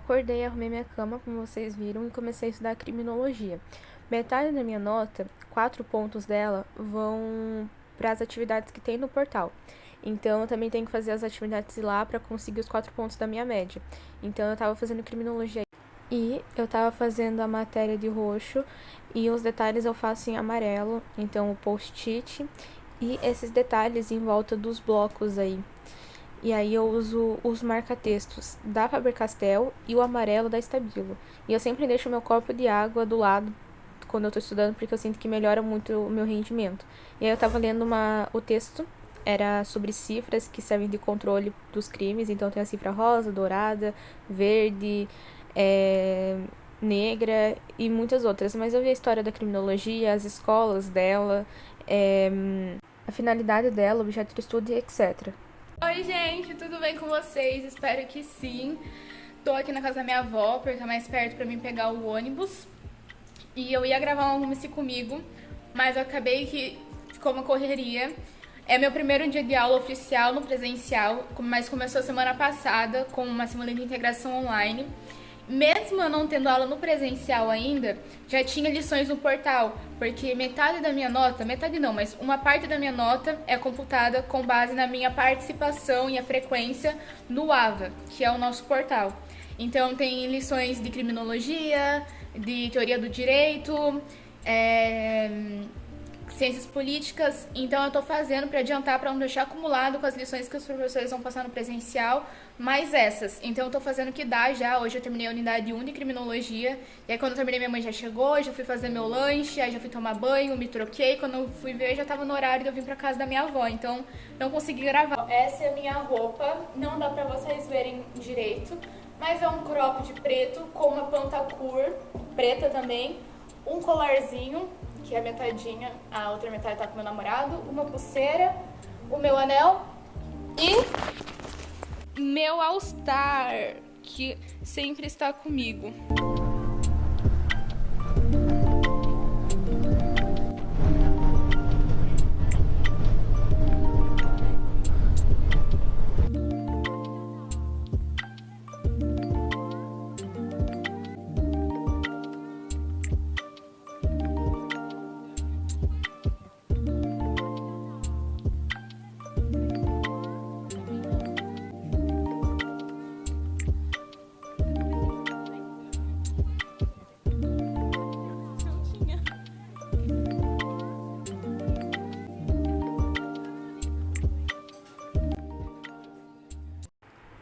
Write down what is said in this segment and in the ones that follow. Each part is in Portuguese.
acordei, arrumei minha cama, como vocês viram, e comecei a estudar criminologia. Metade da minha nota, 4 pontos dela, vão para as atividades que tem no portal. Então, eu também tenho que fazer as atividades lá para conseguir os 4 pontos da minha média. Então, eu estava fazendo criminologia e eu estava fazendo a matéria de roxo e os detalhes eu faço em amarelo. Então, o post-it e esses detalhes em volta dos blocos aí. E aí eu uso os marca-textos da Faber-Castell e o amarelo da Stabilo. E eu sempre deixo meu copo de água do lado quando eu tô estudando, porque eu sinto que melhora muito o meu rendimento. E aí eu tava lendo o texto, era sobre cifras que servem de controle dos crimes. Então tem a cifra rosa, dourada, verde, negra e muitas outras. Mas eu vi a história da criminologia, as escolas dela, a finalidade dela, o objeto de estudo e etc. Oi, gente, tudo bem com vocês? Espero que sim. Tô aqui na casa da minha avó, porque é mais perto pra mim pegar o ônibus. E eu ia gravar um Arrume-se Comigo, mas eu acabei que ficou uma correria. É meu primeiro dia de aula oficial no presencial, mas começou semana passada com uma semana de integração online. Mesmo eu não tendo aula no presencial ainda, já tinha lições no portal, porque metade da minha nota, metade não, mas uma parte da minha nota é computada com base na minha participação e a frequência no AVA, que é o nosso portal. Então tem lições de criminologia, de teoria do direito, ciências políticas. Então eu tô fazendo para adiantar, para não deixar acumulado com as lições que os professores vão passar no presencial, mais essas. Então eu tô fazendo o que dá já. Hoje eu terminei a unidade 1 de criminologia. E aí quando eu terminei, minha mãe já chegou, já fui fazer meu lanche, aí já fui tomar banho, me troquei. Quando eu fui ver, já tava no horário de eu vir pra casa da minha avó. Então não consegui gravar. Essa é a minha roupa. Não dá pra vocês verem direito, mas é um crop de preto com uma pantacur preta também, um colarzinho, que é a metadinha, a outra metade tá com meu namorado, uma pulseira, o meu anel e meu All-Star, que sempre está comigo.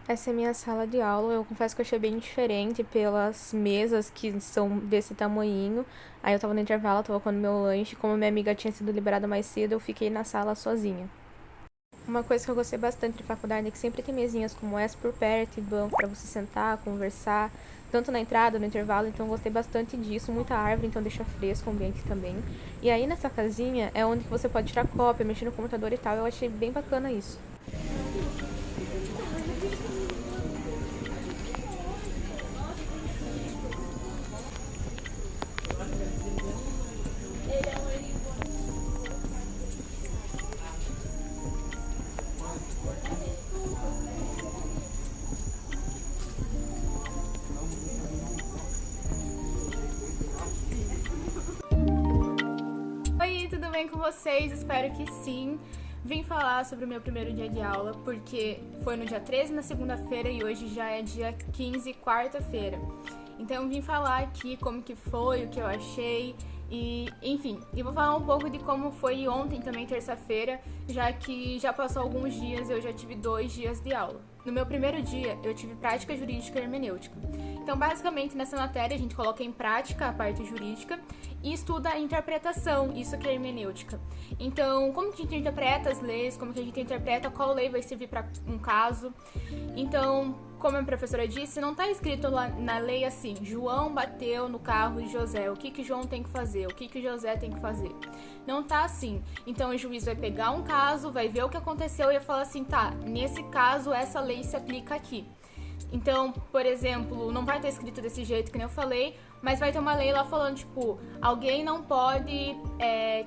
Essa é a minha sala de aula. Eu confesso que eu achei bem diferente pelas mesas que são desse tamanhinho. Aí eu tava no intervalo, tava comendo meu lanche. Como minha amiga tinha sido liberada mais cedo, eu fiquei na sala sozinha. Uma coisa que eu gostei bastante de faculdade é que sempre tem mesinhas como essa por perto e banco pra você sentar, conversar, tanto na entrada, no intervalo. Então eu gostei bastante disso. Muita árvore, então deixa fresco o ambiente também. E aí nessa casinha é onde você pode tirar cópia, mexer no computador e tal. Eu achei bem bacana isso. Oi, tudo bem com vocês? Espero que sim. Vim falar sobre o meu primeiro dia de aula, porque foi no dia 13, na segunda-feira, e hoje já é dia 15, quarta-feira. Então eu vim falar aqui como que foi, o que eu achei, e enfim. E vou falar um pouco de como foi ontem também, terça-feira, já que já passou alguns dias, eu já tive 2 dias de aula. No meu primeiro dia, eu tive prática jurídica e hermenêutica. Então, basicamente, nessa matéria, a gente coloca em prática a parte jurídica e estuda a interpretação, isso que é hermenêutica. Então, como que a gente interpreta as leis, como que a gente interpreta qual lei vai servir para um caso. Então, como a professora disse, não está escrito lá na lei assim, João bateu no carro de José, o que João tem que fazer, o que José tem que fazer. Não tá assim. Então o juiz vai pegar um caso, vai ver o que aconteceu e vai falar assim, tá, nesse caso essa lei se aplica aqui. Então, por exemplo, não vai estar escrito desse jeito que nem eu falei, mas vai ter uma lei lá falando, tipo, alguém não pode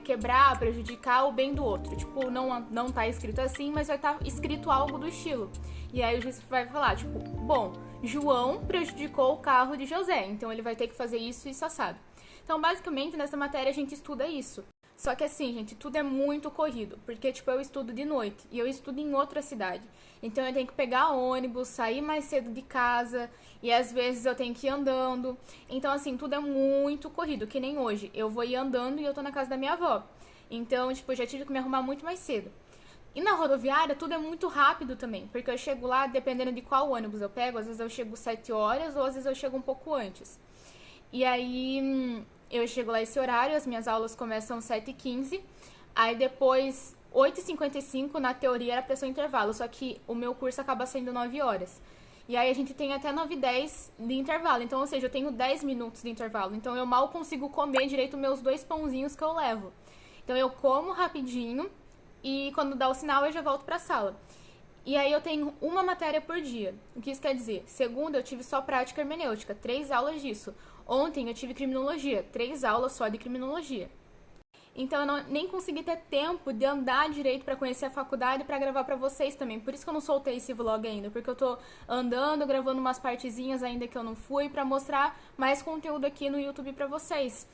quebrar, prejudicar o bem do outro. Tipo, não tá escrito assim, mas vai estar escrito algo do estilo. E aí o juiz vai falar, tipo, bom, João prejudicou o carro de José, então ele vai ter que fazer isso e isso assado. Então, basicamente, nessa matéria a gente estuda isso. Só que assim, gente, tudo é muito corrido, porque, tipo, eu estudo de noite e eu estudo em outra cidade. Então eu tenho que pegar ônibus, sair mais cedo de casa e às vezes eu tenho que ir andando. Então, assim, tudo é muito corrido, que nem hoje. Eu vou ir andando e eu tô na casa da minha avó. Então, tipo, eu já tive que me arrumar muito mais cedo. E na rodoviária tudo é muito rápido também, porque eu chego lá, dependendo de qual ônibus eu pego, às vezes eu chego 7 horas ou às vezes eu chego um pouco antes. E aí eu chego lá esse horário, as minhas aulas começam às 7h15, aí depois 8h55 na teoria era pra ser um intervalo, só que o meu curso acaba sendo 9 horas. E aí a gente tem até 9h10 de intervalo, então, ou seja, eu tenho 10 minutos de intervalo, então eu mal consigo comer direito meus 2 pãozinhos que eu levo. Então eu como rapidinho e quando dá o sinal eu já volto pra sala. E aí eu tenho uma matéria por dia. O que isso quer dizer? Segunda eu tive só prática hermenêutica, 3 aulas disso. Ontem eu tive criminologia, 3 aulas só de criminologia. Então eu nem consegui ter tempo de andar direito pra conhecer a faculdade pra gravar pra vocês também. Por isso que eu não soltei esse vlog ainda, porque eu tô andando, gravando umas partezinhas ainda que eu não fui pra mostrar mais conteúdo aqui no YouTube pra vocês.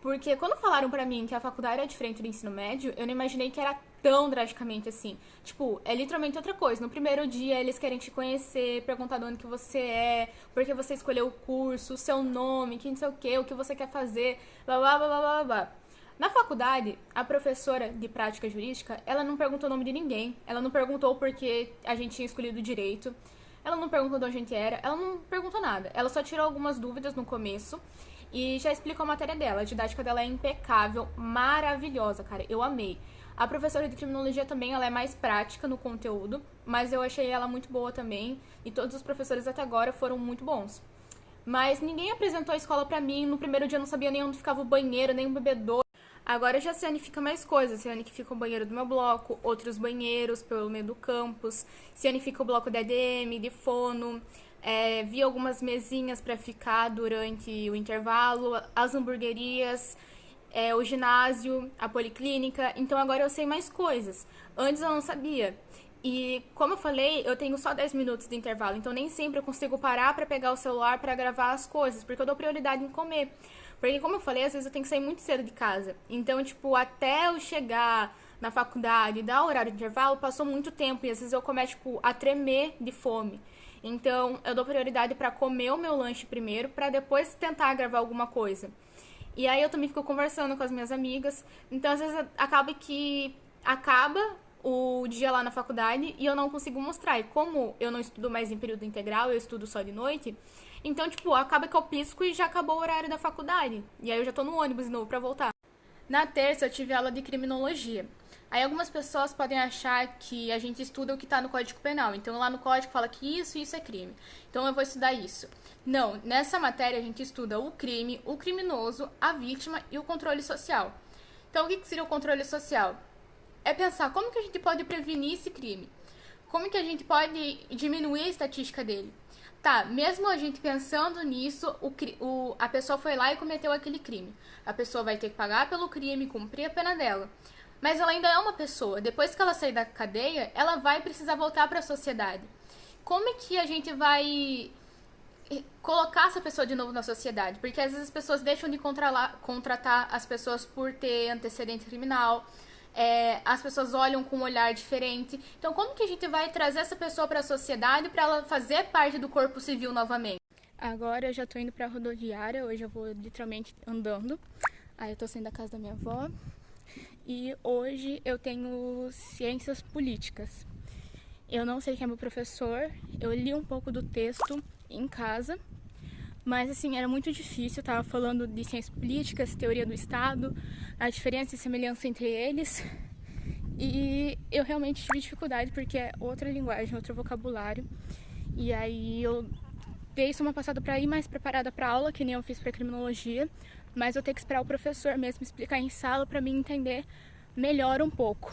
Porque quando falaram pra mim que a faculdade era diferente do ensino médio, eu não imaginei que era tão drasticamente assim. Tipo, é literalmente outra coisa. No primeiro dia, eles querem te conhecer, perguntar de onde que você é, por que você escolheu o curso, o seu nome, que não sei o que você quer fazer, blá, blá, blá, blá, blá, blá. Na faculdade, a professora de prática jurídica, ela não perguntou o nome de ninguém, ela não perguntou por que a gente tinha escolhido direito, ela não perguntou de onde a gente era, ela não perguntou nada. Ela só tirou algumas dúvidas no começo e já explicou a matéria dela. A didática dela é impecável, maravilhosa, cara. Eu amei. A professora de criminologia também, ela é mais prática no conteúdo, mas eu achei ela muito boa também. E todos os professores até agora foram muito bons. Mas ninguém apresentou a escola pra mim. No primeiro dia eu não sabia nem onde ficava o banheiro, nem o bebedouro. Agora eu já sei onde fica mais coisas. Sei onde fica o banheiro do meu bloco, outros banheiros pelo meio do campus. Sei onde fica o bloco de ADM, de fono. Vi algumas mesinhas para ficar durante o intervalo, as hamburguerias, o ginásio, a policlínica. Então agora eu sei mais coisas. Antes eu não sabia. E como eu falei, eu tenho só 10 minutos de intervalo, então nem sempre eu consigo parar para pegar o celular para gravar as coisas, porque eu dou prioridade em comer. Porque como eu falei, às vezes eu tenho que sair muito cedo de casa. Então, tipo, até eu chegar na faculdade e dar o horário de intervalo, passou muito tempo e às vezes eu começo, tipo, a tremer de fome. Então, eu dou prioridade pra comer o meu lanche primeiro, pra depois tentar gravar alguma coisa. E aí eu também fico conversando com as minhas amigas. Então, às vezes, acaba o dia lá na faculdade e eu não consigo mostrar. E como eu não estudo mais em período integral, eu estudo só de noite, então, tipo, acaba que eu pisco e já acabou o horário da faculdade. E aí eu já tô no ônibus de novo pra voltar. Na terça eu tive aula de criminologia. Aí algumas pessoas podem achar que a gente estuda o que está no Código Penal. Então lá no Código fala que isso é crime. Então eu vou estudar isso. Não, nessa matéria a gente estuda o crime, o criminoso, a vítima e o controle social. Então o que seria o controle social? É pensar como que a gente pode prevenir esse crime. Como que a gente pode diminuir a estatística dele. Tá, mesmo a gente pensando nisso, a pessoa foi lá e cometeu aquele crime. A pessoa vai ter que pagar pelo crime, cumprir a pena dela. Mas ela ainda é uma pessoa. Depois que ela sair da cadeia, ela vai precisar voltar para a sociedade. Como é que a gente vai colocar essa pessoa de novo na sociedade? Porque às vezes as pessoas deixam de contratar as pessoas por ter antecedente criminal. As pessoas olham com um olhar diferente. Então, como que a gente vai trazer essa pessoa para a sociedade para ela fazer parte do corpo civil novamente? Agora eu já tô indo pra rodoviária. Hoje eu vou literalmente andando. Aí eu tô saindo da casa da minha avó. E hoje eu tenho ciências políticas. Eu não sei quem é meu professor, eu li um pouco do texto em casa, mas assim, era muito difícil, eu tava falando de ciências políticas, teoria do Estado, a diferença e semelhança entre eles, e eu realmente tive dificuldade porque é outra linguagem, outro vocabulário, e aí eu dei só uma passada para ir mais preparada para aula, que nem eu fiz para criminologia, mas eu tenho que esperar o professor mesmo explicar em sala para mim entender melhor um pouco.